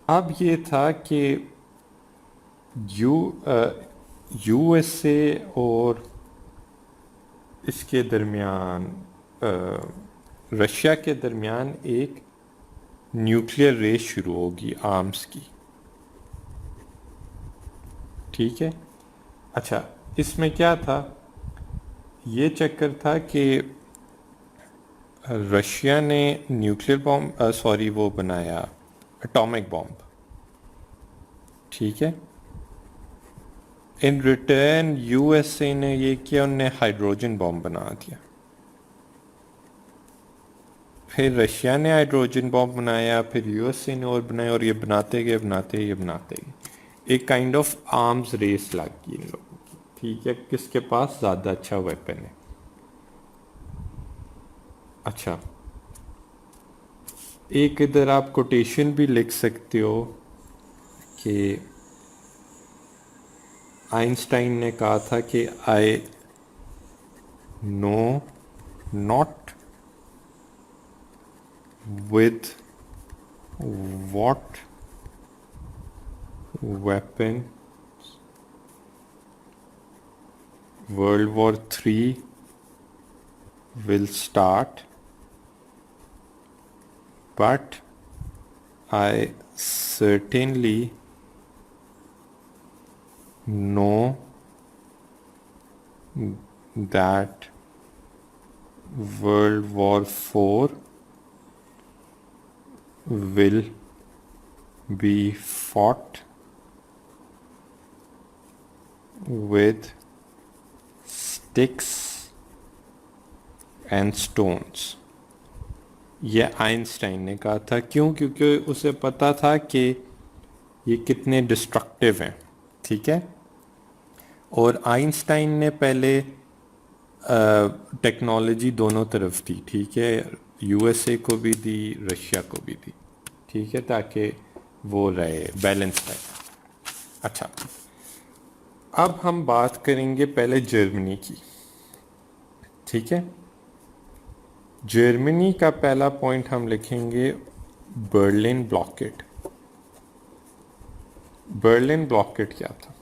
अब ये था कि यू यूएसए और इसके दरमियान रशिया के दरमियान एक न्यूक्लियर रेस शुरू होगी आर्म्स की। ठीक है। अच्छा, इसमें क्या था, ये चक्कर था कि रशिया ने न्यूक्लियर बॉम्ब सॉरी वो बनाया एटॉमिक बॉम्ब। ठीक है। इन रिटर्न यूएसए ने ये किया, उनने हाइड्रोजन बॉम्ब बना दिया। फिर रशिया ने हाइड्रोजन बॉम्ब बनाया, फिर यूएसए ने और बनाया, और ये बनाते गए बनाते गए बनाते गए। एक काइंड ऑफ आर्म्स रेस लग गई इन लोगों की। ठीक है, किसके पास ज़्यादा अच्छा वेपन है। अच्छा, एक इधर आप कोटेशन भी लिख सकते हो कि आइंस्टाइन ने कहा था कि I know not with what weapon World War III will start, but I certainly know that World War IV will be fought with sticks and stones। ये आइंस्टाइन ने कहा था। क्यों? क्योंकि उसे पता था कि ये कितने डिस्ट्रक्टिव हैं। ठीक है। और आइंस्टाइन ने पहले टेक्नोलॉजी दोनों तरफ दी। ठीक है, यूएसए को भी दी, रशिया को भी दी। ठीक है, ताकि वो रहे, बैलेंस रहे। अच्छा, अब हम बात करेंगे पहले जर्मनी की। ठीक है। जर्मनी का पहला पॉइंट हम लिखेंगे बर्लिन ब्लॉकेट। बर्लिन ब्लॉकेट क्या था?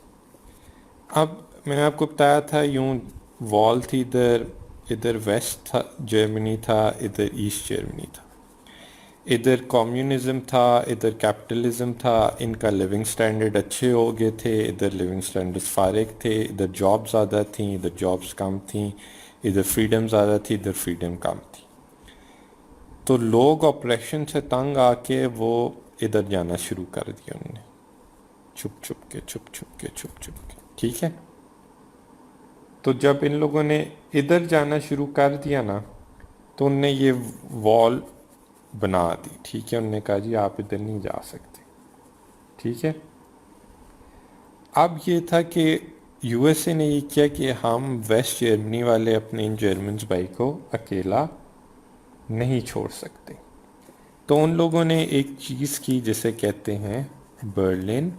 अब मैंने आपको बताया था, यूं वॉल थी, इधर इधर वेस्ट था जर्मनी था, इधर ईस्ट जर्मनी था। इधर कम्युनिज्म था, इधर कैपिटलिज्म था। इनका लिविंग स्टैंडर्ड अच्छे हो गए थे, इधर लिविंग स्टैंडर्ड्स फारिग थे। इधर जॉब ज़्यादा थी, इधर जॉब्स कम थी। इधर फ्रीडम ज़्यादा थी, इधर फ्रीडम कम थी। तो लोग ऑपरेशन से तंग आके वो इधर जाना शुरू कर दिया उन्होंने, छुप छुप के छुप छुप के छुप छुप के। ठीक है। तो जब इन लोगों ने इधर जाना शुरू कर दिया ना, तो उनने ये वॉल बना दी। ठीक है, उनने कहा जी आप इधर नहीं जा सकते। ठीक है। अब ये था कि यूएसए ने ये किया कि हम वेस्ट जर्मनी वाले अपने इन जर्मन्स भाई को अकेला नहीं छोड़ सकते। तो उन लोगों ने एक चीज़ की जिसे कहते हैं बर्लिन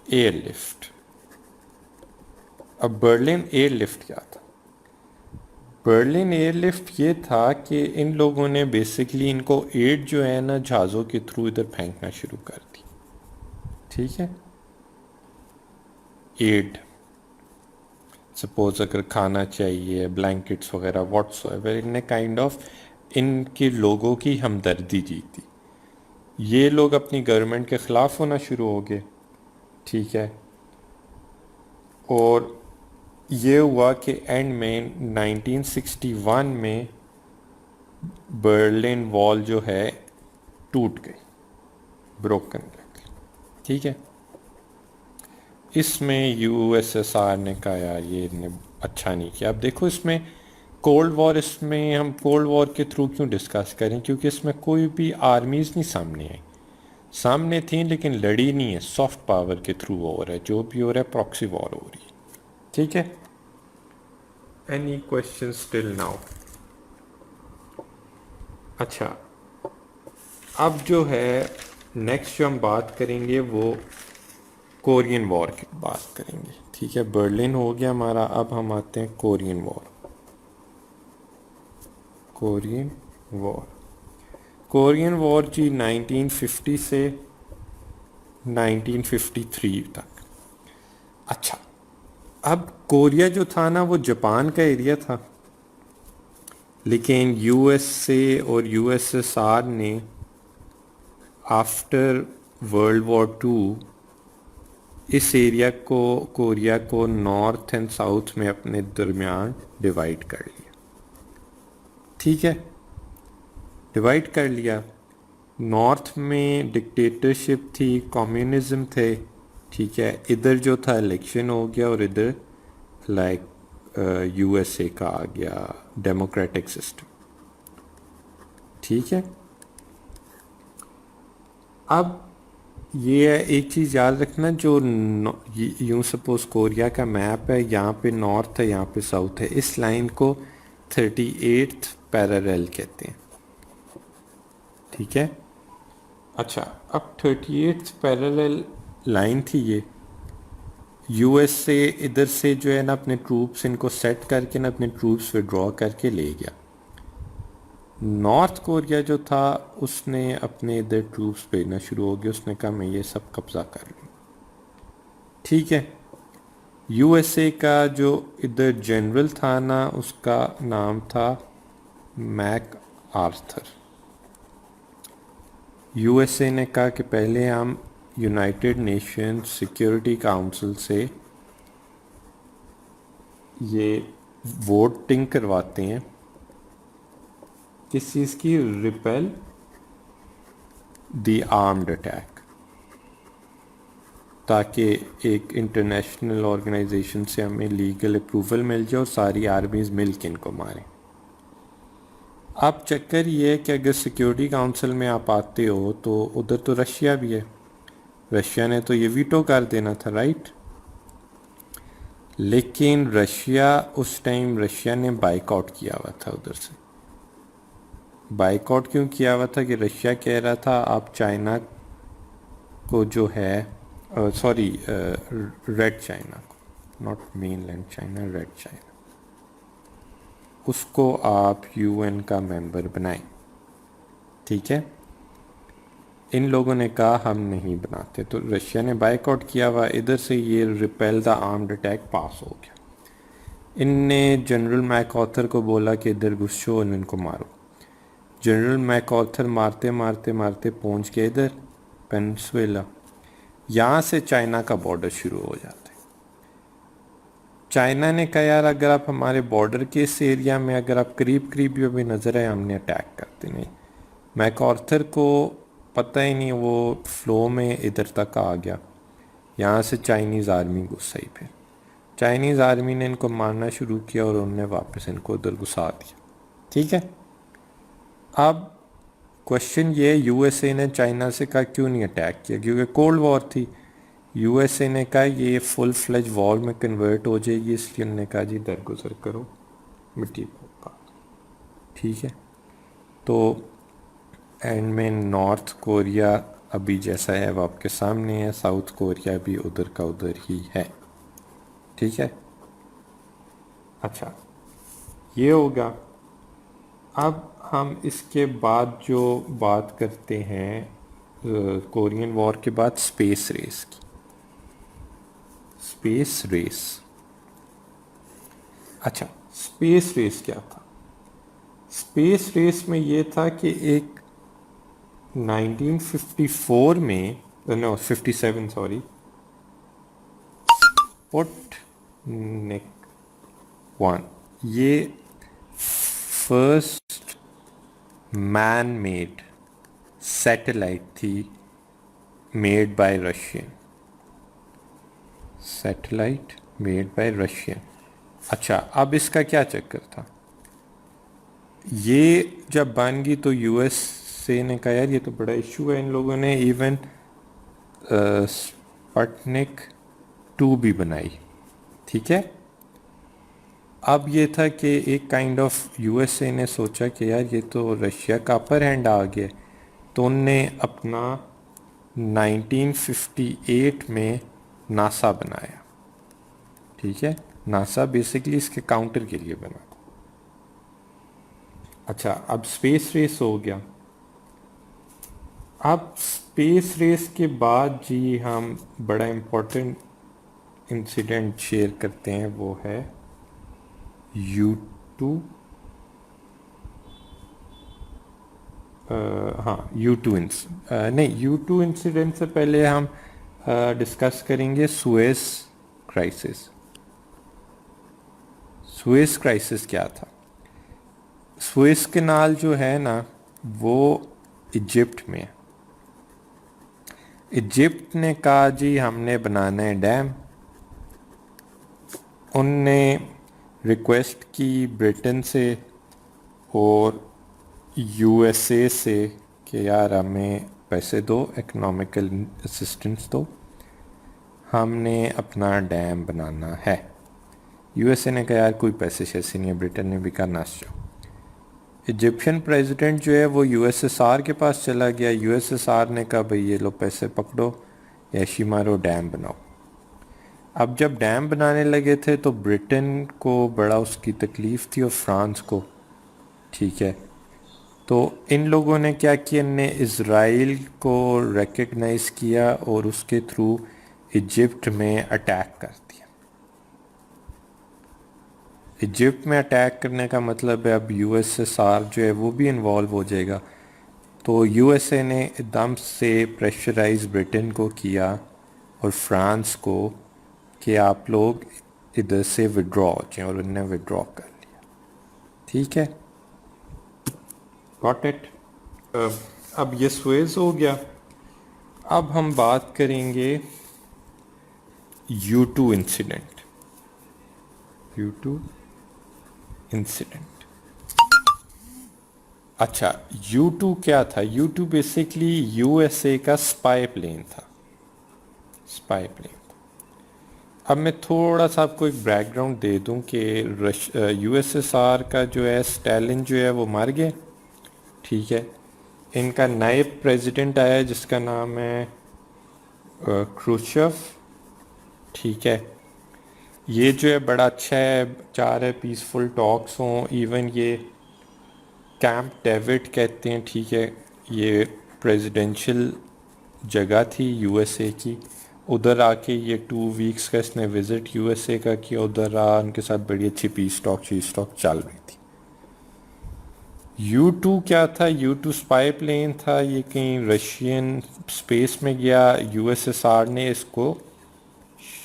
एयरलिफ्ट। अब बर्लिन एयरलिफ्ट क्या था? बर्लिन एयरलिफ्ट ये था कि इन लोगों ने बेसिकली इनको एड जो है ना जहाज़ों के थ्रू इधर फेंकना शुरू कर दी। ठीक है। एड, सपोज अगर खाना चाहिए, ब्लैंकेट्स वगैरह व्हाट्सएवर, इनने काइंड ऑफ इनके लोगों की हमदर्दी जीती। ये लोग अपनी गवर्नमेंट के ख़िलाफ़ होना शुरू हो गए। ठीक है। और ये हुआ कि एंड में 1961 में बर्लिन वॉल जो है टूट गई, ब्रोकन लग गई। ठीक है। इसमें यूएसएसआर ने कहा यार ये ने अच्छा नहीं किया। अब देखो इसमें कोल्ड वॉर, इसमें हम कोल्ड वॉर के थ्रू क्यों डिस्कस करें? क्योंकि इसमें कोई भी आर्मीज़ नहीं सामने आई। सामने थी लेकिन लड़ी नहीं है, सॉफ्ट पावर के थ्रू हो रहा है। जो भी हो रहा है प्रॉक्सी वॉर हो रही है। ठीक है। Any question still now? अच्छा, अब जो है नेक्स्ट जो हम बात करेंगे वो कोरियन वॉर की बात करेंगे। ठीक है, बर्लिन हो गया हमारा। अब हम आते हैं Korean war. Korean war, Korean war जी 1950 से 1953 तक। अच्छा, अब कोरिया जो था ना वो जापान का एरिया था, लेकिन यूएसए और यूएसएसआर ने आफ्टर वर्ल्ड वॉर टू इस एरिया को, कोरिया को नॉर्थ एंड साउथ में अपने दरमियान डिवाइड कर लिया। ठीक है, डिवाइड कर लिया। नॉर्थ में डिक्टेटरशिप थी, कम्युनिज्म थे। ठीक है, इधर जो था इलेक्शन हो गया और इधर लाइक यूएसए का आ गया डेमोक्रेटिक सिस्टम। ठीक है, अब ये एक चीज़ याद रखना, जो यूं सपोज कोरिया का मैप है, यहाँ पे नॉर्थ है, यहाँ पे साउथ है, इस लाइन को 38th पैरेलल कहते हैं। ठीक है, अच्छा, अब 38th पैरेलल लाइन थी ये। यूएसए इधर से जो है ना अपने ट्रूप्स इनको सेट करके ना अपने ट्रूप्स विड्रॉ करके ले गया। नॉर्थ कोरिया जो था उसने अपने इधर ट्रूप्स भेजना शुरू हो गया, उसने कहा मैं ये सब कब्जा कर लूँ। ठीक है, यूएसए का जो इधर जनरल था ना उसका नाम था मैक आर्थर। यूएसए ने कहा कि पहले हम यूनाइटेड नेशंस सिक्योरिटी काउंसिल से ये वोटिंग करवाते हैं किस चीज़ की, रिपेल द आर्म्ड अटैक, ताकि एक इंटरनेशनल ऑर्गेनाइजेशन से हमें लीगल अप्रूवल मिल जाए और सारी आर्मीज मिल के इनको मारें। अब चक्कर ये है कि अगर सिक्योरिटी काउंसिल में आप आते हो तो उधर तो रशिया भी है, रशिया ने तो ये वीटो कर देना था, राइट। लेकिन रशिया उस टाइम रशिया ने बाइकआउट किया हुआ था उधर से। बाइकआउट क्यों किया हुआ था कि रशिया कह रहा था आप चाइना को जो है, सॉरी रेड चाइना को, not mainland China, red China, उसको आप यूएन का मेंबर बनाएं। ठीक है, इन लोगों ने कहा हम नहीं बनाते, तो रशिया ने बाइकआउट किया हुआ। इधर से ये रिपेल द आर्म्ड अटैक पास हो गया। इनने जनरल मैकआर्थर को बोला कि इधर घुसो और इनको मारो। जनरल मैकआर्थर मारते मारते मारते पहुंच गए इधर पेनिनसुला। यहाँ से चाइना का बॉर्डर शुरू हो जाता है। चाइना ने कहा यार अगर आप हमारे बॉर्डर के इस एरिया में अगर आप करीब करीब भी नजर आए हमने अटैक करते नहीं। मैकआर्थर को पता ही नहीं, वो फ्लो में इधर तक आ गया। यहाँ से चाइनीज़ आर्मी घुस आई। फिर चाइनीज़ आर्मी ने इनको मारना शुरू किया और उन्होंने वापस इनको उधर घुसा दिया। ठीक है, अब क्वेश्चन ये है यूएसए ने चाइना से कहा क्यों नहीं अटैक किया, क्योंकि कोल्ड वॉर थी। यूएसए ने कहा ये फुल फ्लेज वॉर में कन्वर्ट हो जाएगी, इसलिए उन्होंने कहा जी दरगुजर करो मिट्टी को। ठीक है, तो एंड में नॉर्थ कोरिया अभी जैसा है वो आपके सामने है, साउथ कोरिया भी उधर का उधर ही है। ठीक है, अच्छा ये होगा। अब हम इसके बाद जो बात करते हैं कोरियन वॉर के बाद स्पेस रेस की। स्पेस रेस, अच्छा स्पेस रेस क्या था? स्पेस रेस में ये था कि एक 1954 में, नो 57 सॉरी, स्पुटनिक 1 ये फर्स्ट मैन मेड सैटेलाइट थी, made by Russian, satellite made by Russian. अच्छा, अब इसका क्या चक्कर था? ये जब बन गई तो यूएसए ने कहा यार ये तो बड़ा इशू है, इन लोगों ने इवन स्पुटनिक 2 भी बनाई। ठीक है, अब ये था कि एक काइंड ऑफ यूएसए ने सोचा कि यार ये तो रशिया का अपर हैंड आ गया, तो उनने अपना 1958 में नासा बनाया। ठीक है, नासा बेसिकली इसके काउंटर के लिए बना। अच्छा, अब स्पेस रेस हो गया। अब स्पेस रेस के बाद जी हम बड़ा इम्पोर्टेंट इंसिडेंट शेयर करते हैं, वो है U2। हाँ U2 नहीं, U2 इंसिडेंट से पहले हम डिस्कस करेंगे सुएज क्राइसिस। सुएज क्राइसिस क्या था? सुएज कैनाल जो है ना, वो इजिप्ट में है। इजिप्ट ने कहा जी हमने बनाना है डैम। उनने रिक्वेस्ट की ब्रिटेन से और यूएसए से कि यार हमें पैसे दो, इकोनॉमिकल असिस्टेंस दो, हमने अपना डैम बनाना है। यूएसए ने कहा यार कोई पैसे शैसे नहीं है, ब्रिटेन ने भी कहा नाश जाओ। इजिप्शियन प्रेसिडेंट जो है वो यूएसएसआर के पास चला गया। यूएसएसआर ने कहा भाई ये लो पैसे पकड़ो, ऐशी मारो, डैम बनाओ। अब जब डैम बनाने लगे थे तो ब्रिटेन को बड़ा उसकी तकलीफ़ थी और फ्रांस को, ठीक है। तो इन लोगों ने क्या किया, इनने इज़राइल को रिकग्नाइज़ किया और उसके थ्रू इजिप्ट में अटैक कर दिया। इजिप्ट में अटैक करने का मतलब है अब यूएसएसआर जो है वो भी इन्वॉल्व हो जाएगा। तो यूएसए ने एकदम से प्रेशराइज ब्रिटेन को किया और फ्रांस को कि आप लोग इधर से विड्रॉ हो जाएं, और उन्होंने विड्रॉ कर लिया। ठीक है, गॉट इट। अब ये सुएज हो गया। अब हम बात करेंगे U2 इंसिडेंट। U2 incident. अच्छा, U2 क्या था? U2 बेसिकली यूएसए का स्पाई प्लेन था। Spy plane. अब मैं थोड़ा सा आपको एक बैकग्राउंड दे दूं कि यूएसएसआर का जो है स्टालिन जो है वो मर गए, ठीक है। इनका नए प्रेसिडेंट आया जिसका नाम है क्रूश्चेव, ठीक है। ये जो है बड़ा अच्छा है, चाह रहे पीसफुल टॉक्स हों। इवन ये कैंप डेविड कहते हैं, ठीक है। ये प्रेसिडेंशियल जगह थी यूएसए की। उधर आके ये 2 वीक्स का इसने विज़िट यूएसए का किया, उधर रहा, उनके साथ बड़ी अच्छी पीस टॉक चल रही थी। U2 क्या था? U2 स्पाई प्लेन था। ये कहीं रशियन स्पेस में गया, यूएसएसआर ने इसको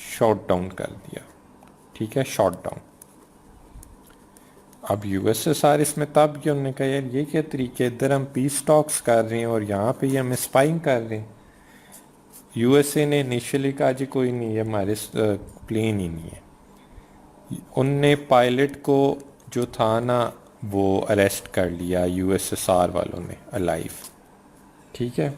शॉट डाउन कर दिया, ठीक है, शॉट डाउन। अब यूएसएसआर इसमें तब कि उन्होंने कहा यार ये क्या तरीके, इधर हम पीस टॉक्स कर रहे हैं और यहाँ पे हम स्पाइंग कर रहे हैं। यूएसए ने इनिशियली कहा जी कोई नहीं, ये हमारे प्लेन ही नहीं है। उनने पायलट को जो था ना वो अरेस्ट कर लिया यूएसएसआर वालों ने अलाइव, ठीक है।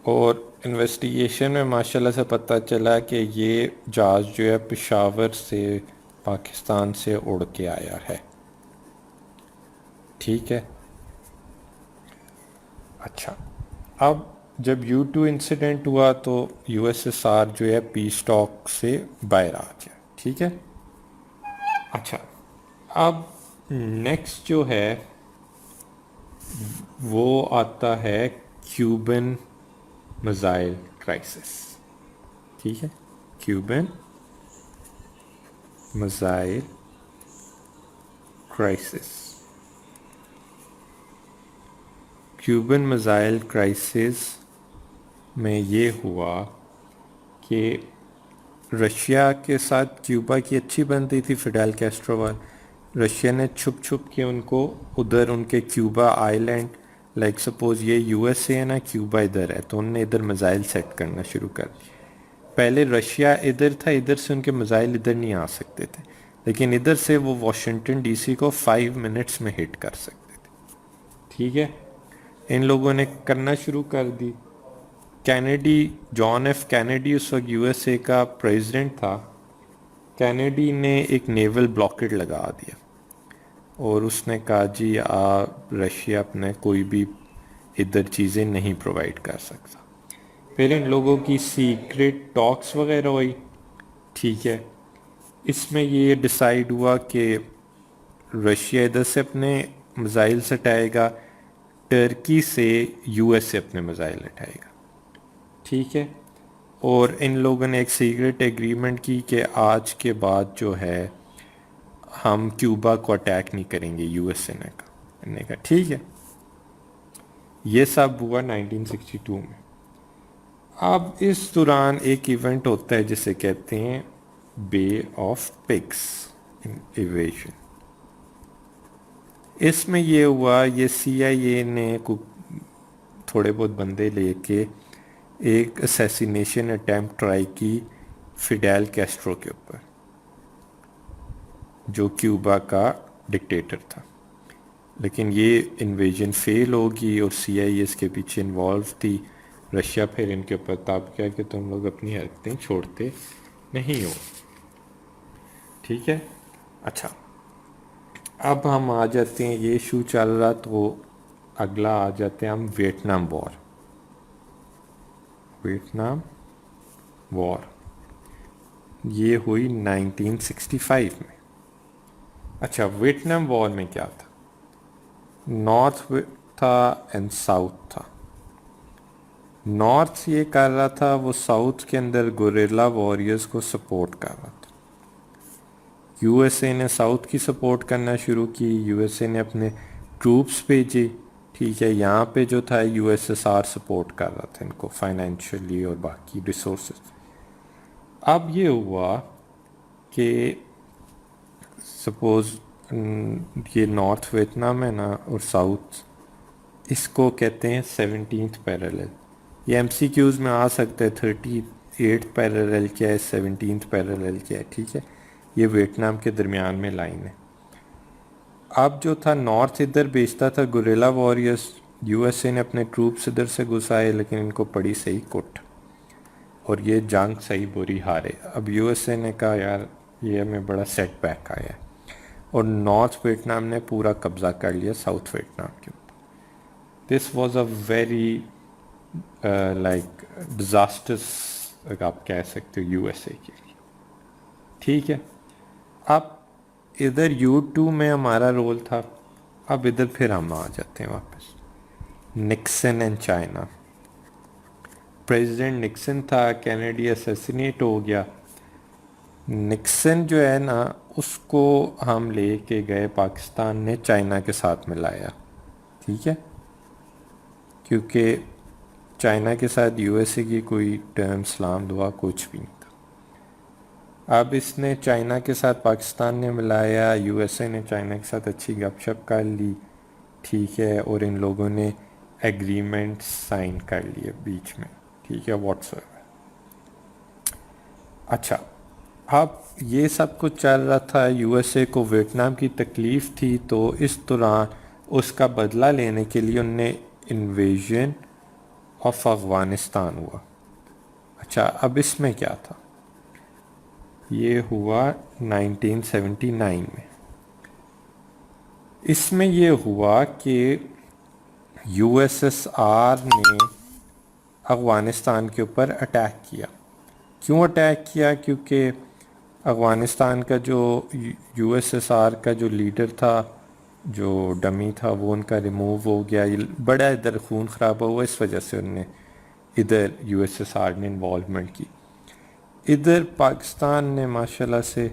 और इन्वेस्टिगेशन में माशाल्लाह से पता चला कि ये जहाज़ जो है पेशावर से पाकिस्तान से उड़ के आया है, ठीक है। अच्छा, अब जब U2 इंसिडेंट हुआ तो यूएसएसआर जो है पीस टॉक से बाहर आ गया, ठीक है। अच्छा, अब नेक्स्ट जो है वो आता है क्यूबन मिसाइल क्राइसिस, ठीक है। Cuban missile crisis. Cuban missile crisis में ये हुआ कि रशिया के साथ क्यूबा की अच्छी बनती थी, फिडेल कैस्ट्रो वाले। रशिया ने छुप छुप के उनको उधर उनके क्यूबा आइलैंड, लाइक सपोज ये यूएसए है ना, क्यूबा इधर है, तो उनने इधर मिसाइल सेट करना शुरू कर दिया। पहले रशिया इधर था, इधर से उनके मिसाइल इधर नहीं आ सकते थे, लेकिन इधर से वो वाशिंगटन डीसी को 5 मिनट्स में हिट कर सकते थे, ठीक है। इन लोगों ने करना शुरू कर दी। कैनेडी, जॉन एफ कैनेडी उस वक्त यूएसए का प्रेसिडेंट था। कैनेडी ने एक नेवल ब्लॉकेड लगा दिया और उसने कहा जी रशिया अपने कोई भी इधर चीज़ें नहीं प्रोवाइड कर सकता। फिर इन लोगों की सीक्रेट टॉक्स वगैरह हुई, ठीक है। इसमें ये डिसाइड हुआ कि रशिया इधर से अपने मिसाइल सटाएगा, टर्की से यूएस से अपने मिसाइल उठाएगा, ठीक है। और इन लोगों ने एक सीक्रेट एग्रीमेंट की कि आज के बाद जो है हम क्यूबा को अटैक नहीं करेंगे, यूएसए ने कहा ठीक है। ये सब हुआ 1962 में। अब इस दौरान एक इवेंट होता है जिसे कहते हैं बे ऑफ पिग्स इन्वेजन। इसमें ये हुआ, ये सीआईए ने थोड़े बहुत बंदे लेके एक असैसिनेशन अटैम्प्ट ट्राई की फिडेल कैस्ट्रो के ऊपर, जो क्यूबा का डिक्टेटर था। लेकिन ये इन्वेजन फेल होगी और सीआईए इसके पीछे इन्वॉल्व थी। रशिया फिर इनके ऊपर ताप किया कि तुम लोग अपनी हरकतें छोड़ते नहीं हो, ठीक है। अच्छा, अब हम आ जाते हैं, ये इशू चल रहा तो अगला आ जाते हैं हम वियतनाम वॉर। वियतनाम वॉर ये हुई 1965 में। अच्छा, वियतनाम वॉर में क्या था? नॉर्थ था एंड साउथ था। नॉर्थ ये कर रहा था, वो साउथ के अंदर गुरिल्ला वॉरियर्स को सपोर्ट कर रहा था। यूएसए ने साउथ की सपोर्ट करना शुरू की, यूएसए ने अपने ट्रूप्स भेजे, ठीक है। यहाँ पे जो था यूएसएसआर सपोर्ट कर रहा था इनको फाइनेंशियली और बाकी रिसोर्सेज। अब ये हुआ कि सपोज ये नॉर्थ वियतनाम है ना और साउथ, इसको कहते हैं 17th पैरेलल। ये एमसीक्यूज में आ सकता है 38th पैरेलल क्या है, 17th पैरेलल क्या है, ठीक है। ये वियतनाम के दरमियान में लाइन है। अब जो था नॉर्थ इधर भेजता था गुरिल्ला वॉरियर्स, यूएसए ने अपने ट्रूप्स इधर से घुसाए, लेकिन इनको पड़ी सही कुट और ये जंग सही बुरी हारे। अब यूएसए ने कहा यार ये हमें बड़ा सेटबैक आया है, और नॉर्थ वियतनाम ने पूरा कब्जा कर लिया साउथ वियतनाम के ऊपर। This was a very like disasters आप कह सकते हो यूएसए के लिए, ठीक है। अब इधर U2 में हमारा रोल था। अब इधर फिर हम आ जाते हैं वापस, Nixon and China. President Nixon था, कैनेडी असैसिनेट हो गया। निक्सन जो है ना, उसको हम लेके गए, पाकिस्तान ने चाइना के साथ मिलाया, ठीक है। क्योंकि चाइना के साथ यूएसए की कोई टर्म सलाम दुआ कुछ भी नहीं था। अब इसने चाइना के साथ पाकिस्तान ने मिलाया, यूएसए ने चाइना के साथ अच्छी गपशप कर ली, ठीक है। और इन लोगों ने एग्रीमेंट साइन कर लिए बीच में, ठीक है, व्हाट्सएप। अच्छा, अब ये सब कुछ चल रहा था, यूएसए को वियतनाम की तकलीफ़ थी, तो इस दौरान उसका बदला लेने के लिए उनने इन्वेजन ऑफ अफ़गानिस्तान हुआ। अच्छा, अब इसमें क्या था? ये हुआ 1979 में। इसमें ये हुआ कि यूएसएसआर ने अफ़गानिस्तान के ऊपर अटैक किया। क्यों अटैक किया? क्योंकि अफ़गानिस्तान का जो यूएसएसआर का जो लीडर था, जो डमी था, वो उनका रिमूव हो गया। बड़ा इधर खून ख़राब हुआ, इस वजह से उनने इधर यूएसएसआर ने इन्वॉल्वमेंट की। इधर पाकिस्तान ने माशाल्लाह से,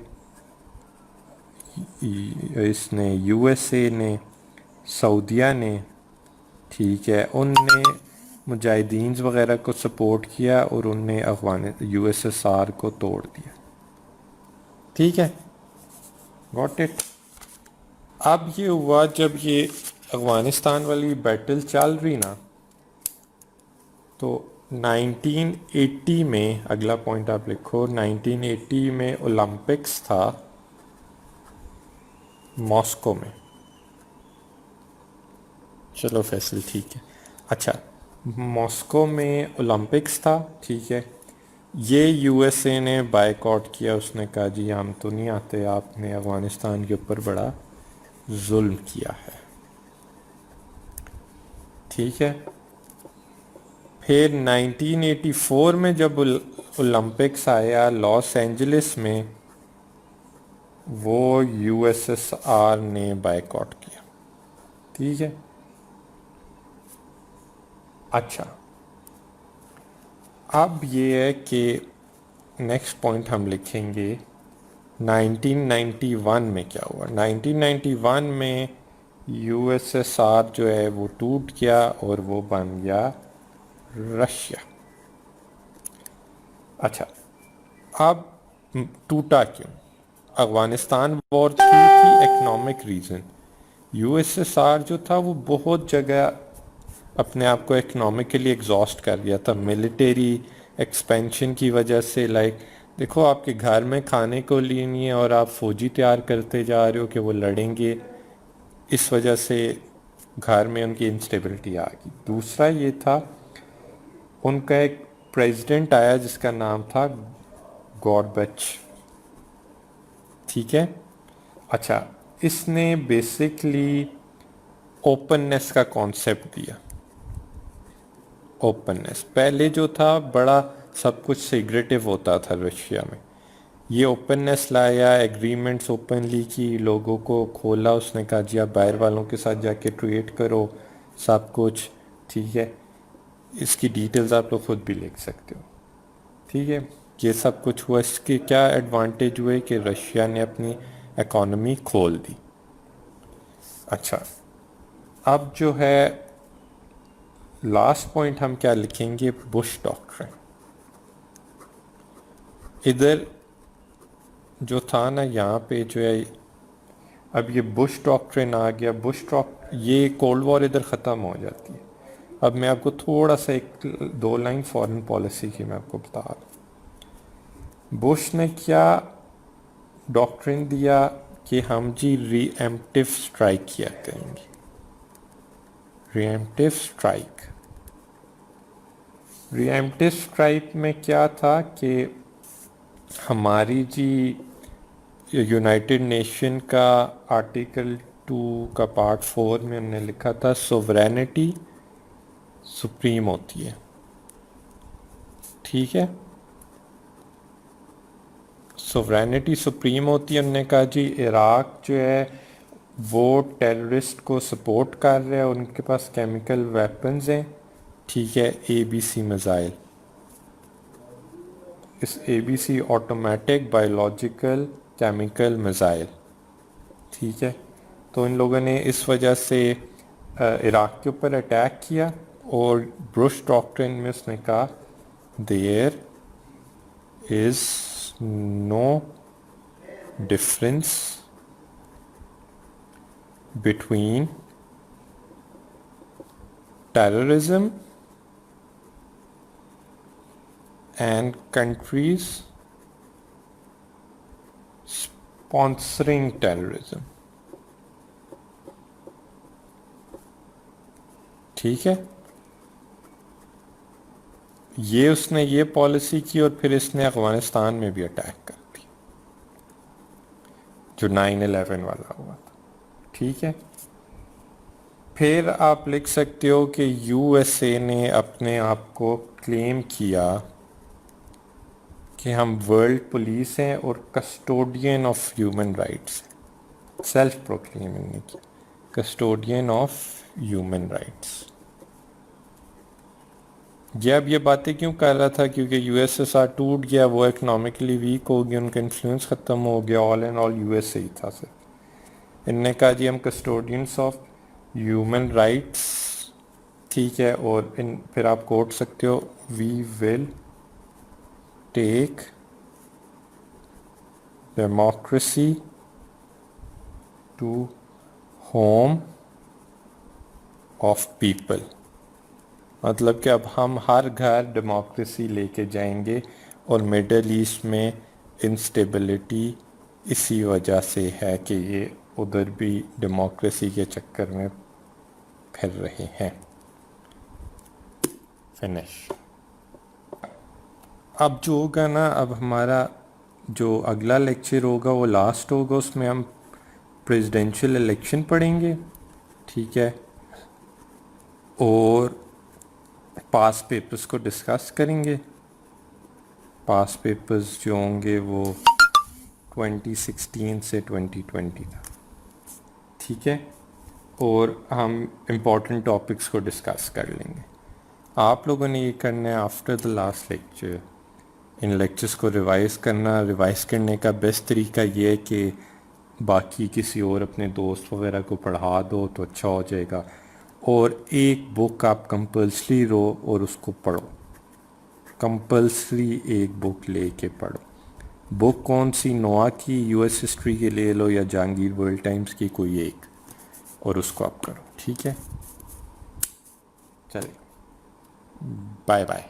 इसने यूएसए ने, सऊदिया ने, ठीक है, उनने मुजाहिदीन वगैरह को सपोर्ट किया और उनने अफगान यूएसएसआर को तोड़ दिया, ठीक है। Got it. अब ये हुआ जब ये अफगानिस्तान वाली बैटल चल रही ना, तो 1980 में, अगला पॉइंट आप लिखो, 1980 में ओलंपिक्स था मॉस्को में। चलो फैसल, ठीक है। अच्छा, मॉस्को में ओलंपिक्स था, ठीक है। ये यूएसए ने बायकॉट किया, उसने कहा जी हम तो नहीं आते, आपने अफ़गानिस्तान के ऊपर बड़ा जुल्म किया है, ठीक है। फिर 1984 में जब ओलंपिक्स आया लॉस एंजलिस में, वो यूएसएसआर ने बायकॉट किया, ठीक है। अच्छा, अब ये है कि नेक्स्ट पॉइंट हम लिखेंगे 1991 में क्या हुआ। 1991 में यूएसएसआर जो है वो टूट गया और वो बन गया रशिया। अच्छा, अब टूटा क्यों? अफगानिस्तान वॉर थी कि इकोनॉमिक रीज़न। यूएसएसआर जो था वो बहुत जगह अपने आप को इकोनॉमिकली एग्जॉस्ट कर दिया था मिलिट्री एक्सपेंशन की वजह से। लाइक देखो, आपके घर में खाने को लिए नहीं है और आप फौजी तैयार करते जा रहे हो कि वो लड़ेंगे, इस वजह से घर में उनकी इंस्टेबिलिटी आ गई। दूसरा ये था, उनका एक प्रेसिडेंट आया जिसका नाम था गॉर्बच, ठीक है। अच्छा, इसने बेसिकली ओपननेस का कॉन्सेप्ट दिया। ओपननेस पहले जो था बड़ा सब कुछ सीक्रेटिव होता था रशिया में, ये ओपननेस लाया, एग्रीमेंट्स ओपनली की, लोगों को खोला, उसने कहा जी आप बाहर वालों के साथ जाके ट्रेड करो, सब कुछ ठीक है। इसकी डिटेल्स आप लोग खुद भी लिख सकते हो, ठीक है। ये सब कुछ हुआ, इसके क्या एडवांटेज हुए कि रशिया ने अपनी इकोनॉमी खोल दी। अच्छा, अब जो है लास्ट पॉइंट हम क्या लिखेंगे, बुश डॉक्ट्रिन। इधर जो था ना, यहाँ पे जो है अब ये बुश डॉक्ट्रिन आ गया। ये कोल्ड वॉर इधर ख़त्म हो जाती है। अब मैं आपको थोड़ा सा एक दो लाइन फॉरेन पॉलिसी की मैं आपको बता रहा। बुश ने क्या डॉक्ट्रिन दिया कि हम जी रीएम्प्टिव स्ट्राइक किया करेंगे। रीएम्प्टिव स्ट्राइक में क्या था कि हमारी जी यूनाइटेड नेशन का आर्टिकल 2 का पार्ट 4 में हमने लिखा था सोवरेनिटी सुप्रीम होती है, ठीक है। सोवरेनिटी सुप्रीम होती है। उन्होंने कहा जी इराक जो है वो टेररिस्ट को सपोर्ट कर रहा है, उनके पास केमिकल वेपन्स हैं, ठीक है, ABC मिसाइल। इस ABC automatic biological chemical missile, ठीक है। तो इन लोगों ने इस वजह से इराक के ऊपर अटैक किया और बुश डॉक्ट्रिन में उसने कहा there is no difference between terrorism and countries sponsoring terrorism, ठीक है। ये उसने ये पॉलिसी की और फिर इसने अफगानिस्तान में भी अटैक कर दिया जो 9/11 वाला हुआ था, ठीक है। फिर आप लिख सकते हो कि USA ने अपने आप को क्लेम किया कि हम वर्ल्ड पुलिस हैं और custodian of human rights. Self proclaim इन्होंने की कस्टोडियन ऑफ ह्यूमन राइट्स। ये अब ये बातें क्यों कर रहा था, क्योंकि USSR टूट गया, वो इकोनॉमिकली वीक हो गया, उनका इन्फ्लुएंस ख़त्म हो गया, ऑल एंड ऑल USA ही था सिर्फ। इनने कहा जी हम कस्टोडियंस ऑफ ह्यूमन राइट्स, ठीक है। और फिर आप कोट सकते हो we will take democracy to home of people. मतलब कि अब हम हर घर डेमोक्रेसी लेके जाएंगे और मिडल ईस्ट में इंस्टेबिलिटी इसी वजह से है कि ये उधर भी डेमोक्रेसी के चक्कर में फिर रहे हैं। फिनिश। अब जो होगा ना, अब हमारा जो अगला लेक्चर होगा वो लास्ट होगा, उसमें हम प्रेसिडेंशियल इलेक्शन पढ़ेंगे, ठीक है, और पास पेपर्स को डिस्कस करेंगे। पास पेपर्स जो होंगे वो 2016 से 2020 तक, ठीक है, और हम इम्पोर्टेंट टॉपिक्स को डिस्कस कर लेंगे। आप लोगों ने ये करना है after the last lecture. In lectures को रिवाइज़ करना। रिवाइज़ करने का बेस्ट तरीका ये है कि बाकी किसी और अपने दोस्त वगैरह को पढ़ा दो तो अच्छा हो जाएगा। और एक बुक आप कंपल्सरी लो और उसको पढ़ो। कंपल्सरी एक बुक लेके पढ़ो। बुक कौन सी? नोआ की यूएस हिस्ट्री के ले लो या जहांगीर वर्ल्ड टाइम्स की कोई एक, और उसको आप करो। ठीक है, चलिए, बाय बाय।